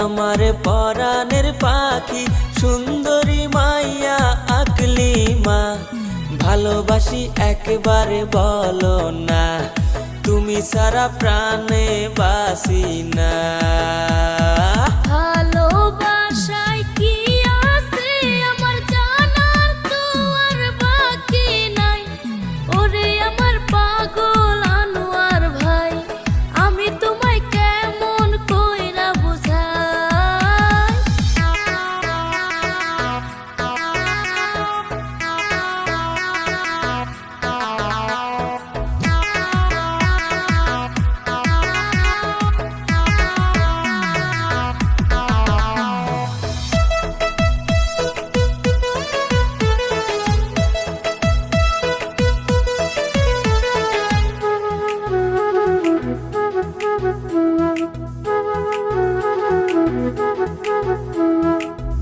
আমার পরাণের পাখি সুন্দরী মাইয়া আকলিমা, ভালোবাসি একবারে বলো না, তুমি সারা প্রাণে বাসি না। ভালোবাসায় কি আছে আমার জানার তো আর বাকি নাই। ওরে আমার পাগল আনোয়ার ভাই, আমি তোমায় কেমন কইরা বুঝাই।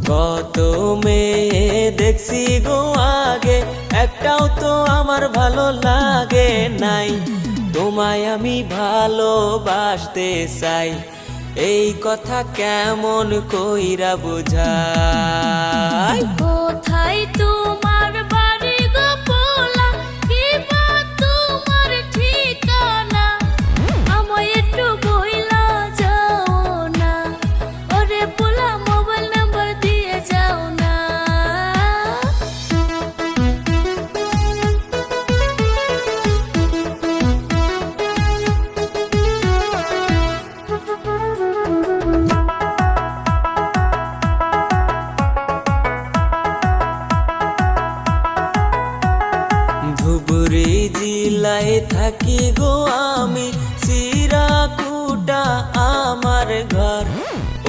কত মেয়ে দেখছি গো আগে, একটাও তো আমার ভালো লাগে নাই। তোমায় আমি ভালোবাসতে চাই, এই কথা কেমন কইরা বুঝাই। কোথায় তোমার বাড়ি গো পোলা, কি বা তোমার ঠিকানা, আমায় একটু বইলা যাও না। ওরে পোলা মোবাইল নাম্বার দিয়ে যাও না। ধুবুরি জেলায় থাকি গো আমি, চিরাকুটা আমার ঘর।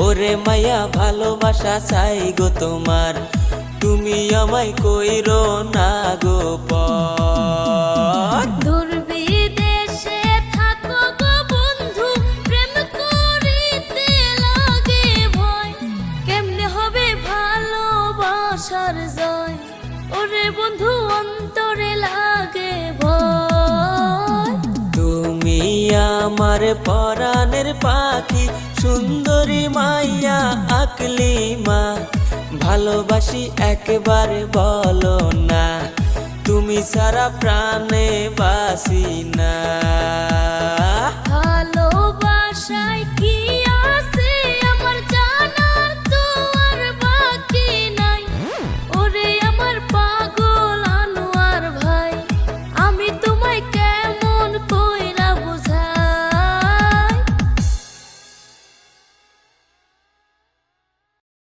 ওরে মায়া ভালোবাসা চাই গো তোমার, তুমি আমায় কইরো না গো পর। দূর বিদেশে থাকো গো বন্ধু, প্রেম করিতে লাগে ভয়, কেমনে হবে ভালোবাসার জয়। ওরে বন্ধু অন্তরে লাগে ভয়। তুমি আমার পরাণের পাখি সুন্দরী মাইয়া আকলিমা, ভালোবাসি একবারে বলো না, তুমি সারা প্রাণে বাসি না। ভালোবাসায়